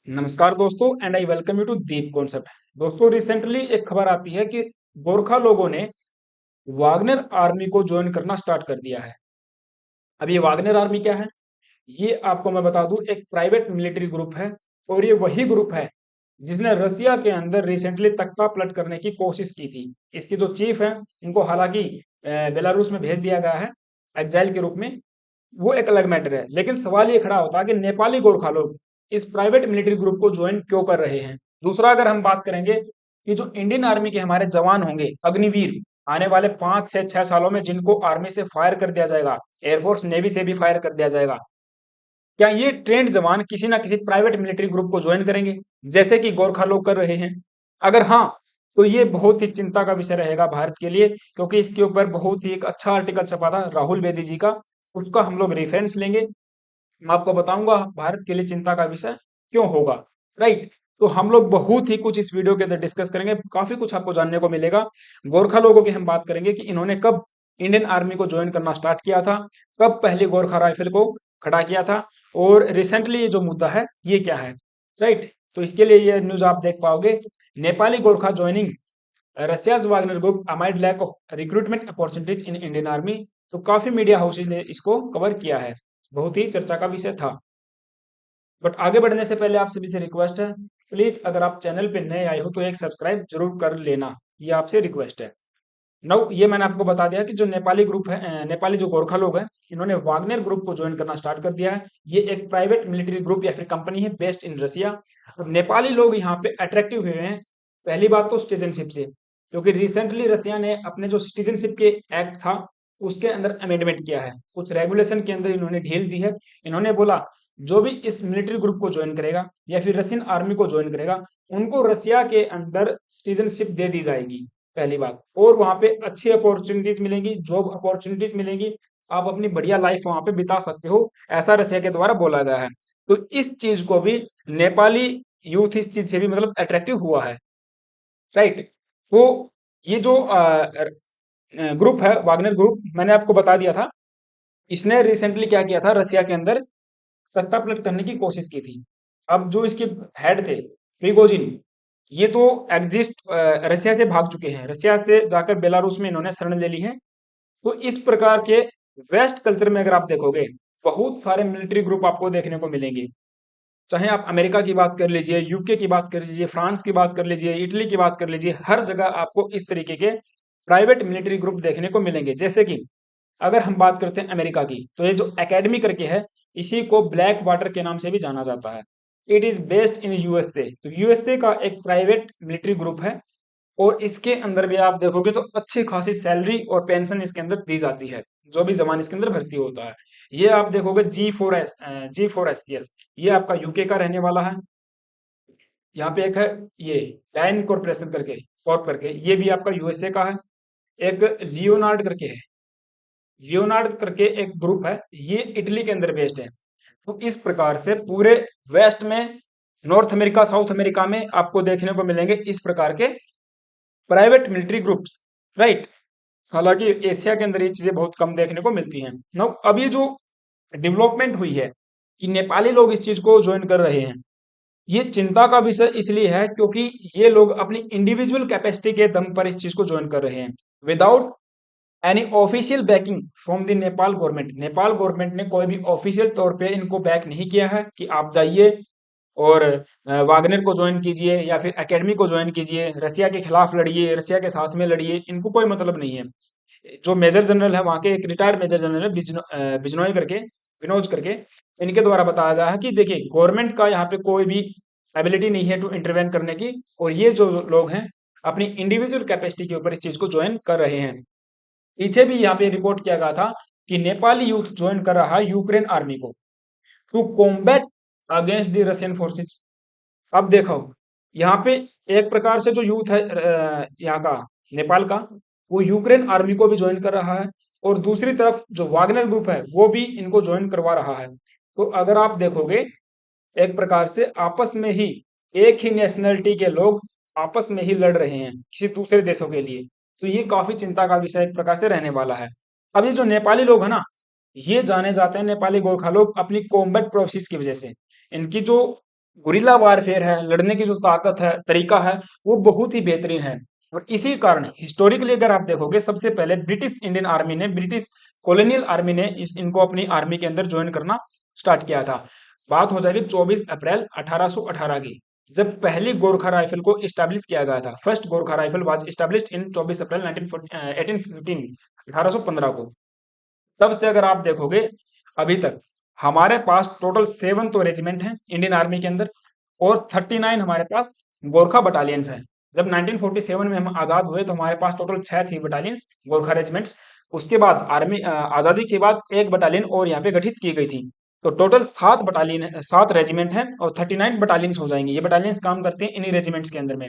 नमस्कार दोस्तों and I welcome you to Deep concept. दोस्तों रिसेंटली एक खबर आती है कि गोरखा लोगों ने वागनर आर्मी को ज्वाइन करना स्टार्ट कर दिया है। अब ये वागनर आर्मी क्या है, ये आपको मैं बता दूं, एक प्राइवेट मिलिट्री ग्रुप है। और ये वही ग्रुप है जिसने रसिया के अंदर रिसेंटली तख्ता पलट करने की कोशिश की थी। इसके जो चीफ हैं, इनको हालांकि बेलारूस में भेज दिया गया है एग्जाइल के रूप में। वो एक अलग मैटर है, लेकिन सवाल ये खड़ा होता है कि नेपाली गोरखा लोग इस प्राइवेट मिलिट्री ग्रुप को ज्वाइन क्यों कर रहे हैं। दूसरा, अगर हम बात करेंगे कि जो इंडियन आर्मी के हमारे जवान होंगे अग्निवीर, आने वाले 5 से 6 सालों में जिनको आर्मी से फायर कर दिया जाएगा, एयरफोर्स नेवी से भी फायर कर दिया जाएगा, क्या ये ट्रेंड जवान किसी ना किसी प्राइवेट मिलिट्री ग्रुप को ज्वाइन करेंगे जैसे कि गोरखा लोग कर रहे हैं? अगर हाँ, तो ये बहुत ही चिंता का विषय रहेगा भारत के लिए, क्योंकि इसके ऊपर बहुत ही एक अच्छा आर्टिकल छपा था राहुल बेदी जी का। उसका हम लोग रेफरेंस लेंगे। मैं आपको बताऊंगा भारत के लिए चिंता का विषय क्यों होगा। राइट। तो हम लोग बहुत ही कुछ इस वीडियो के अंदर डिस्कस करेंगे, काफी कुछ आपको जानने को मिलेगा। गोरखा लोगों की हम बात करेंगे कि इन्होंने कब इंडियन आर्मी को ज्वाइन करना स्टार्ट किया था, कब पहली गोरखा राइफल को खड़ा किया था, और रिसेंटली ये जो मुद्दा है ये क्या है। राइट। तो इसके लिए ये न्यूज आप देख पाओगे, Nepali Gorkha joining Russia's Wagner group amid lack of recruitment opportunities in Indian army. तो काफी मीडिया हाउसेज ने इसको कवर किया है, बहुत ही चर्चा का विषय था। बट आगे बढ़ने से पहले आप सभी से रिक्वेस्ट है, प्लीज अगर आप चैनल पे नए आए हो तो एक सब्सक्राइब जरूर कर लेना, ये आपसे रिक्वेस्ट है। नौ, ये मैंने आपको बता दिया कि जो नेपाली ग्रुप है, नेपाली जो गोरखा लोग हैं, इन्होंने वागनर ग्रुप को ज्वाइन करना स्टार्ट कर दिया है। ये एक प्राइवेट मिलिट्री ग्रुप या फिर कंपनी है बेस्ड इन रसिया। अब नेपाली लोग यहाँ पे अट्रैक्टिव हुए हैं, पहली बात तो सिटीजनशिप से, क्योंकि रिसेंटली रसिया ने अपने जो सिटीजनशिप के एक्ट था उसके अंदर अमेंडमेंट किया है, कुछ रेगुलेशन के अंदर इन्होंने ढील दी है। इन्होंने बोला जो भी इस मिलिट्री ग्रुप को ज्वाइन करेगा या फिर रशियन आर्मी को ज्वाइन करेगा, उनको रसिया के अंदर सिटीजनशिप दे दी जाएगी, पहली बात। और वहां पे अच्छी अपॉर्चुनिटीज मिलेंगी, जॉब अपॉर्चुनिटीज मिलेंगी, आप अपनी बढ़िया लाइफ वहां पे बिता सकते हो, ऐसा रसिया के द्वारा बोला गया है। तो इस चीज को भी नेपाली यूथ इस चीज से भी मतलब अट्रैक्टिव हुआ है। राइट। तो ये जो ग्रुप है वागनर ग्रुप, मैंने आपको बता दिया था, इसने रिसेंटली क्या किया था, रसिया के अंदर सत्ता पलट करने की कोशिश की थी। अब जो इसके हेड थे प्रिगोजिन, ये तो एग्जिस्ट रसिया से भाग चुके हैं, रसिया से जाकर बेलारूस में इन्होंने शरण ले ली है। तो इस प्रकार के वेस्ट कल्चर में अगर आप देखोगे, बहुत सारे मिलिट्री ग्रुप आपको देखने को मिलेंगे। चाहे आप अमेरिका की बात कर लीजिए, यूके की बात कर लीजिए, फ्रांस की बात कर लीजिए, इटली की बात कर लीजिए, हर जगह आपको इस तरीके के प्राइवेट मिलिट्री ग्रुप देखने को मिलेंगे। जैसे कि अगर हम बात करते हैं अमेरिका की, तो ये जो एकेडमी करके है, इसी को ब्लैक वाटर के नाम से भी जाना जाता है। It is based in USA. तो यूएसए का एक प्राइवेट मिलिट्री ग्रुप है, और इसके अंदर भी आप देखोगे तो अच्छी खासी सैलरी और पेंशन इसके अंदर दी जाती है, जो भी जवान इसके अंदर भर्ती होता है। ये आप देखोगे G4S, यस, ये आपका यूके का रहने वाला है। यहाँ पे एक है ये लाइन कॉर्पोरेशन करके, कॉर्प करके, ये भी आपका यूएसए का है। एक लियोनार्ड करके है, लियोनार्ड करके एक ग्रुप है, ये इटली के अंदर बेस्ड है। तो इस प्रकार से पूरे वेस्ट में, नॉर्थ अमेरिका, साउथ अमेरिका में आपको देखने को मिलेंगे इस प्रकार के प्राइवेट मिलिट्री ग्रुप्स। राइट। हालांकि एशिया के अंदर ये चीजें बहुत कम देखने को मिलती हैं। नाउ अब ये जो डेवलपमेंट हुई है कि नेपाली लोग इस चीज को ज्वाइन कर रहे हैं, ये चिंता का विषय इसलिए है क्योंकि ये लोग अपनी इंडिविजुअल कैपेसिटी के दम पर इस चीज को ज्वाइन कर रहे हैं, without any official banking from the Nepal government. Nepal government ने कोई भी ऑफिशियल तौर पे इनको बैक नहीं किया है कि आप जाइए और वागनर को ज्वाइन कीजिए या फिर एकेडमी को ज्वाइन कीजिए, रसिया के खिलाफ लड़िए, रसिया के साथ में लड़िए, इनको कोई मतलब नहीं है। जो मेजर जनरल है वहाँ के, एक रिटायर्ड मेजर जनरल है बिजनोय करके, विनोज करके, इनके द्वारा बताया गया है कि देखिए गवर्नमेंट का यहाँ पे कोई भी एबिलिटी नहीं है टू इंटरवेन करने की, और ये जो लोग हैं अपनी इंडिविजुअल कैपेसिटी के ऊपर इस चीज को ज्वाइन कर रहे हैं। पीछे भी यहाँ पे रिपोर्ट किया गया था कि नेपाली यूथ ज्वाइन कर रहा है यूक्रेन आर्मी को to combat against the Russian forces. अब देखो, यहाँ पे एक प्रकार से जो यूथ है यहाँ का, नेपाल का, वो यूक्रेन आर्मी को भी ज्वाइन कर रहा है, और दूसरी तरफ जो वागनर ग्रुप है वो भी इनको ज्वाइन करवा रहा है। तो अगर आप देखोगे, एक प्रकार से आपस में ही एक ही नेशनलिटी के लोग आपस में ही लड़ रहे हैं किसी दूसरे देशों के लिए। तो ये काफी चिंता का विषय एक प्रकार से रहने वाला है। अब ये जो नेपाली लोग है ना, ये जाने जाते हैं नेपाली गोरखा लोग अपनी कॉम्बैट प्रोसेस की वजह से। इनकी जो गुरिल्ला वारफेयर है, लड़ने की जो ताकत है, तरीका है, वो बहुत ही बेहतरीन है। और इसी कारण हिस्टोरिकली अगर आप देखोगे, सबसे पहले ब्रिटिश इंडियन आर्मी ने, ब्रिटिश कॉलोनियल आर्मी ने इनको अपनी आर्मी के अंदर ज्वाइन करना स्टार्ट किया था। बात हो जाएगी 24 अप्रैल 1818 की, जब पहली गोरखा राइफल को इस्टेब्लिश किया गया था। First Gorkha rifle was established in 24 अप्रैल 1815, 1815 को। तब से अगर आप देखोगे अभी तक हमारे पास टोटल 7 तो रेजिमेंट हैं इंडियन आर्मी के अंदर, और 39 हमारे पास गोरखा बटालियंस हैं। जब 1947 में हम आजाद हुए तो हमारे पास टोटल 6 थी बटालियंस, गोरखा रेजिमेंट्स। उसके बाद आर्मी आजादी के बाद एक बटालियन और यहाँ पे गठित की गई थी। तो टोटल 7 बटालियन, 7 रेजिमेंट हैं और 39 बटालियंस हो जाएंगे। ये बटालियंस काम करते हैं इन्हीं रेजिमेंट्स के अंदर में।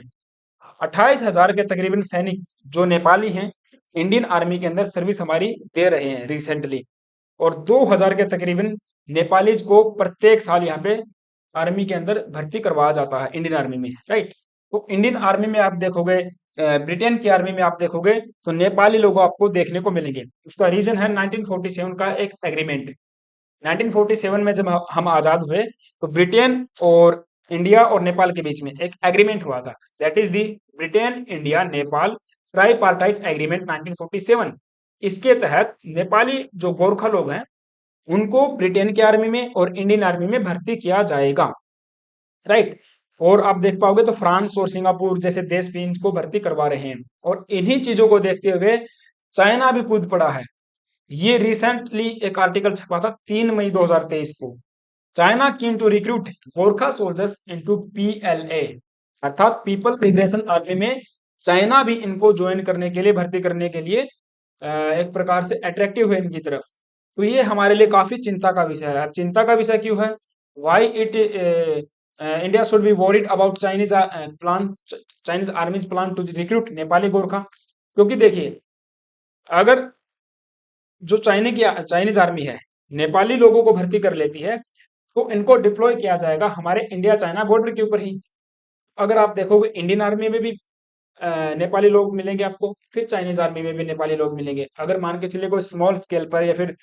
28,000 के तकरीबन सैनिक जो नेपाली हैं, इंडियन आर्मी के अंदर सर्विस हमारी दे रहे हैं रिसेंटली। और 2000 के तकरीबन नेपालीज को प्रत्येक साल यहाँ पे आर्मी के अंदर भर्ती करवाया जाता है इंडियन आर्मी में, राइट। तो इंडियन आर्मी में आप देखोगे, ब्रिटेन की आर्मी में आप देखोगे तो नेपाली लोग आपको देखने को मिलेंगे। उसका रीजन है 1947 का एक एग्रीमेंट। 1947 में जब हम आजाद हुए तो ब्रिटेन और इंडिया और नेपाल के बीच में एक एग्रीमेंट हुआ था, that is the Britain India Nepal tripartite agreement 1947। इसके तहत नेपाली जो गोरखा लोग हैं उनको ब्रिटेन की आर्मी में और इंडियन आर्मी में भर्ती किया जाएगा, राइट। और आप देख पाओगे तो फ्रांस और सिंगापुर जैसे देश भी इनको भर्ती करवा रहे हैं। और इन्हीं चीजों को देखते हुए चाइना भी कूद पड़ा है। ये रिसेंटली एक आर्टिकल छपा था 3 मई 2023 को। China keen to recruit Gorkha soldiers into PLA, अर्थात पीपल लिबरेशन आर्मी में चाइना भी इनको ज्वाइन करने के लिए, भर्ती करने के लिए एक प्रकार से अट्रैक्टिव है इनकी तरफ। तो ये हमारे लिए काफी चिंता का विषय है। अब चिंता का विषय क्यों है? Why it India should be worried about Chinese plan, Chinese army's plan to recruit Nepali Gorkha. क्योंकि देखिए, अगर जो चाइनीज आर्मी है नेपाली लोगों को भर्ती कर लेती है तो इनको डिप्लॉय किया जाएगा हमारे इंडिया चाइना बॉर्डर के ऊपर ही। अगर आप देखोगे इंडियन आर्मी में भी नेपाली लोग मिलेंगे आपको, फिर चाइनीज आर्मी में भी नेपाली लोग मिलेंगे। अगर मान के चलिए कोई स्मॉल स्केल पर या फिर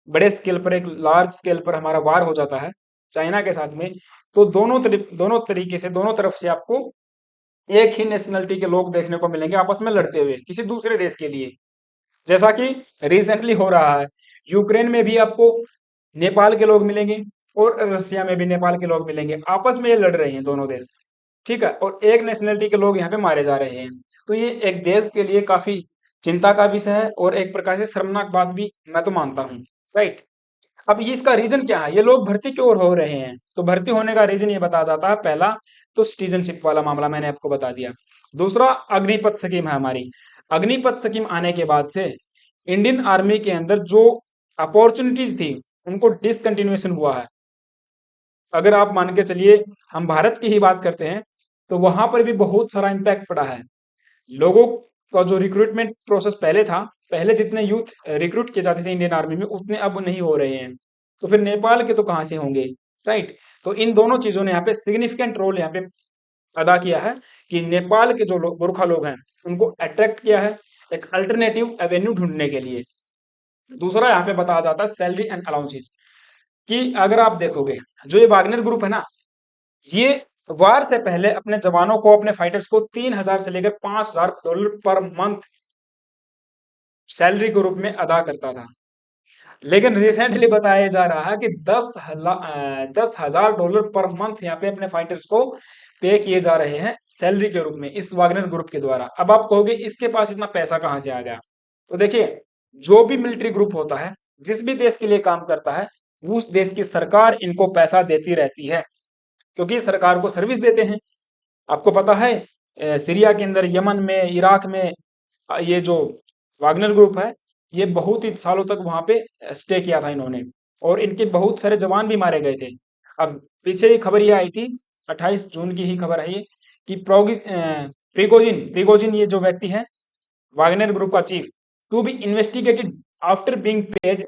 बड़े स्केल पर, एक लार्ज स्केल पर हमारा वार हो जाता है चाइना के साथ में, तो दोनों तरीके से, दोनों तरफ से आपको एक ही नेशनलिटी के लोग देखने को मिलेंगे आपस में लड़ते हुए किसी दूसरे देश के लिए, जैसा कि रिसेंटली हो रहा है। यूक्रेन में भी आपको नेपाल के लोग मिलेंगे और रसिया में भी नेपाल के लोग मिलेंगे, आपस में ये लड़ रहे हैं दोनों देश, ठीक है। और एक नेशनलिटी के लोग यहाँ पे मारे जा रहे हैं। तो ये एक देश के लिए काफी चिंता का विषय है और एक प्रकार से शर्मनाक बात भी मैं तो मानता हूँ, राइट। अब ये इसका रीजन क्या है, ये लोग भर्ती क्यों हो रहे हैं? तो भर्ती होने का रीजन ये बताया जाता है। पहला तो सिटीजनशिप वाला मामला मैंने आपको बता दिया। दूसरा अग्निपथ स्कीम है हमारी। अग्निपथ स्कीम आने के बाद से इंडियन आर्मी के अंदर जो अपॉर्चुनिटीज थी उनको डिसकंटिन्यूएशन हुआ है। अगर आप मान के चलिए, हम भारत की ही बात करते हैं तो वहां पर भी बहुत सारा इम्पैक्ट पड़ा है। लोगों का जो रिक्रूटमेंट प्रोसेस पहले था, पहले जितने यूथ रिक्रूट किए जाते थे इंडियन आर्मी में उतने अब नहीं हो रहे हैं। तो फिर नेपाल के तो कहाँ से होंगे, राइट। तो इन दोनों चीजों ने यहाँ पे सिग्निफिकेंट रोल यहाँ पे अदा किया है कि नेपाल के जो गोरखा लोग हैं उनको अट्रैक्ट किया है एक अल्टरनेटिव एवेन्यू ढूंढने के लिए। दूसरा यहाँ पे बताया जाता है सैलरी एंड अलाउंसेस, कि अगर आप देखोगे जो ये वागनर ग्रुप है ना, ये वार से पहले अपने जवानों को, अपने फाइटर्स को 3,000 से लेकर $5,000 पर मंथ सैलरी के रूप में अदा करता था। लेकिन रिसेंटली बताया जा रहा है कि 10,000 $10,000 पर मंथ यहाँ पे अपने फाइटर्स को पे किए जा रहे हैं सैलरी के रूप में इस वागनर ग्रुप के द्वारा। अब आप कहोगे इसके पास इतना पैसा कहाँ से आ गया? तो देखिए, जो भी मिलिट्री ग्रुप होता है, जिस भी देश के लिए काम करता है, उस देश की सरकार इनको पैसा देती रहती है, क्योंकि सरकार को सर्विस देते हैं। आपको पता है सीरिया के अंदर, यमन में, इराक में ये जो वागनर ग्रुप है, ये बहुत ही सालों तक वहां पे स्टे किया था इन्होंने, और इनके बहुत सारे जवान भी मारे गए थे। अब पीछे ही खबर ये आई थी, 28 जून की ही खबर है ये, कि प्रिगोजिन प्रिगोजिन ये जो व्यक्ति है वागनर ग्रुप का चीफ, to be investigated after being paid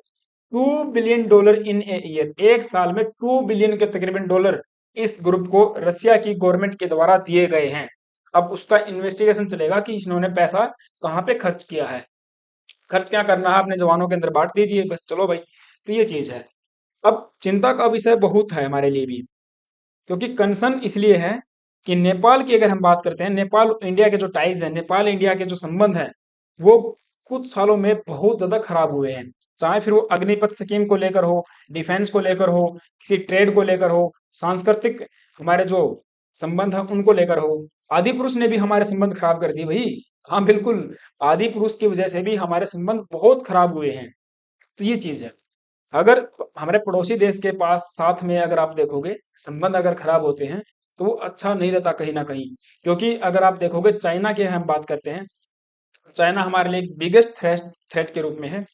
$2 billion in a year. एक साल में 2 बिलियन के तकरीबन डॉलर इस ग्रुप को रसिया की गवर्नमेंट के द्वारा दिए गए हैं। अब उसका इन्वेस्टिगेशन चलेगा कि इन्होंने पैसा कहाँ पे खर्च किया है। खर्च क्या करना है, अपने जवानों के अंदर बांट दीजिए बस, चलो भाई। तो ये चीज है। अब चिंता का विषय बहुत है हमारे लिए भी। क्योंकि कंसर्न इसलिए है कि नेपाल की अगर हम बात करते हैं, नेपाल इंडिया के जो टाइज हैं, नेपाल इंडिया के जो संबंध हैं, वो कुछ सालों में बहुत ज्यादा खराब हुए हैं। चाहे फिर वो अग्निपथ स्कीम को लेकर हो, डिफेंस को लेकर हो, किसी ट्रेड को लेकर हो, सांस्कृतिक हमारे जो संबंध है उनको लेकर हो। आदि पुरुष ने भी हमारे संबंध खराब कर दिए भाई। हाँ बिल्कुल, आदि पुरुष की वजह से भी हमारे संबंध बहुत खराब हुए हैं। तो ये चीज है। अगर हमारे पड़ोसी देश के पास साथ में अगर आप देखोगे संबंध अगर खराब होते हैं तो वो अच्छा नहीं रहता कहीं ना कहीं। क्योंकि अगर आप देखोगे चाइना की हम बात करते हैं, चाइना हमारे लिए बिगेस्ट थ्रेट थ्रेट के रूप में है।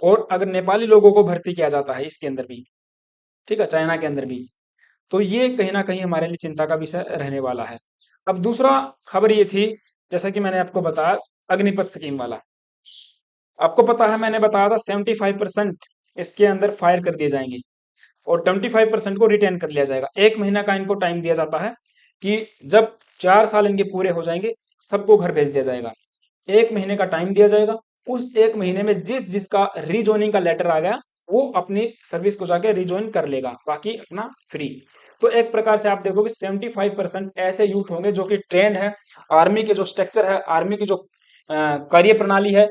और अगर नेपाली लोगों को भर्ती किया जाता है इसके अंदर भी, ठीक है, चाइना के अंदर भी, तो ये कहीं ना कहीं हमारे लिए चिंता का विषय रहने वाला है। अब दूसरा खबर ये थी, जैसा कि मैंने आपको बताया, अग्निपथ स्कीम वाला। आपको पता है मैंने बताया था 75% इसके अंदर फायर कर दिए जाएंगे और 25% को रिटेन कर लिया जाएगा। 1 महीना का इनको टाइम दिया जाता है कि जब 4 साल इनके पूरे हो जाएंगे सबको घर भेज दिया जाएगा। 1 महीने का टाइम दिया जाएगा। उस 1 महीने में जिसका रिजॉइनिंग का लेटर आ गया वो अपनी सर्विस को जाके रिजॉइन कर लेगा, बाकी अपना फ्री। तो एक प्रकार से आप देखोगे 75% ऐसे यूथ होंगे जो कि ट्रेंड है, आर्मी के जो स्ट्रक्चर है, आर्मी की जो कार्य प्रणाली है,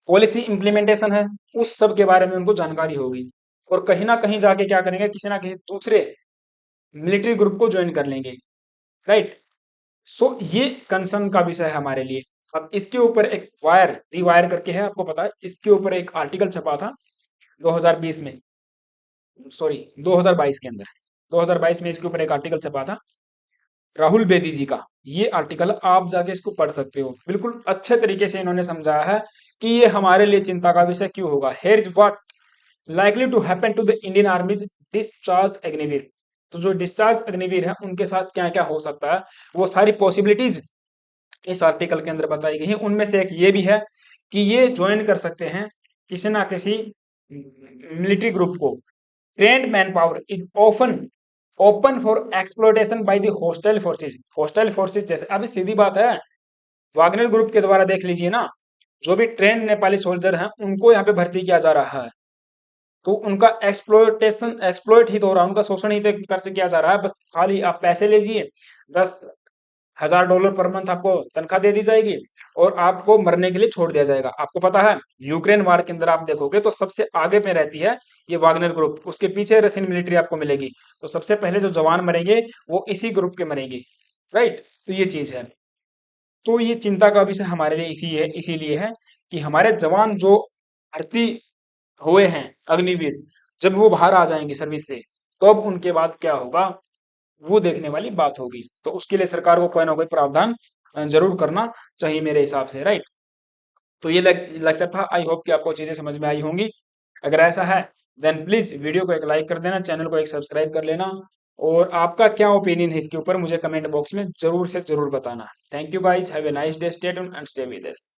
पॉलिसी इंप्लीमेंटेशन है, उस सब के बारे में उनको जानकारी होगी। और कहीं ना कहीं जाके क्या करेंगे, किसी ना किसी दूसरे मिलिट्री ग्रुप को ज्वाइन कर लेंगे। राइट। सो ये कंसर्न का विषय है हमारे लिए। अब इसके ऊपर एक वायर दी वायर करके है, आपको पता है, इसके ऊपर एक आर्टिकल छपा था 2020 में, सॉरी 2022 के अंदर, 2022 में इसके ऊपर एक आर्टिकल छपा था राहुल बेदी जी का। ये आर्टिकल आप जाके इसको पढ़ सकते हो, बिल्कुल अच्छे तरीके से इन्होंने समझाया है कि ये हमारे लिए चिंता का विषय क्यों होगा। Here is what likely to happen to the Indian army's discharge Agniveer. तो जो डिस्चार्ज अग्निवीर है उनके साथ क्या क्या हो सकता है, वो सारी पॉसिबिलिटीज इस आर्टिकल के अंदर बताई गई है। उनमें से एक ये भी है कि ये ज्वाइन कर सकते हैं किसी ना किसी मिलिट्री ग्रुप को। Trend man power is often open for exploitation by the hostile forces. Hostile forces जैसे, अभी सीधी बात है, वागनर ग्रुप के द्वारा देख लीजिए ना, जो भी ट्रेंड नेपाली सोल्जर हैं उनको यहाँ पे भर्ती किया जा रहा है। तो उनका एक्सप्लोइटेशन, एक्सप्लोइट ही तो हो रहा है, उनका शोषण ही तो एक कर से किया जा रहा है। बस खाली आप पैसे लीजिए, $10,000 पर मंथ आपको तनख्वाह दे दी जाएगी और आपको मरने के लिए छोड़ दिया जाएगा। आपको पता है यूक्रेन वार के अंदर आप देखोगे तो सबसे आगे पे रहती है ये वागनर ग्रुप, उसके पीछे रशियन मिलिट्री आपको मिलेगी। तो सबसे पहले जो जवान मरेंगे वो इसी ग्रुप के मरेंगे। राइट। तो ये चीज है। तो ये चिंता का विषय हमारे लिए इसीलिए है कि हमारे जवान जो भर्ती हुए हैं अग्निवीर, जब वो बाहर आ जाएंगे सर्विस से, तो अब उनके बाद क्या होगा वो देखने वाली बात होगी। तो उसके लिए सरकार को कोई ना कोई प्रावधान जरूर करना चाहिए मेरे हिसाब से। राइट। तो ये लेक्चर था, आई होप कि आपको चीजें समझ में आई होंगी। अगर ऐसा है देन प्लीज वीडियो को एक लाइक कर देना, चैनल को एक सब्सक्राइब कर लेना, और आपका क्या ओपिनियन है इसके ऊपर मुझे कमेंट बॉक्स में जरूर से जरूर बताना। Thank you guys, have a nice day, stay tuned and stay with us.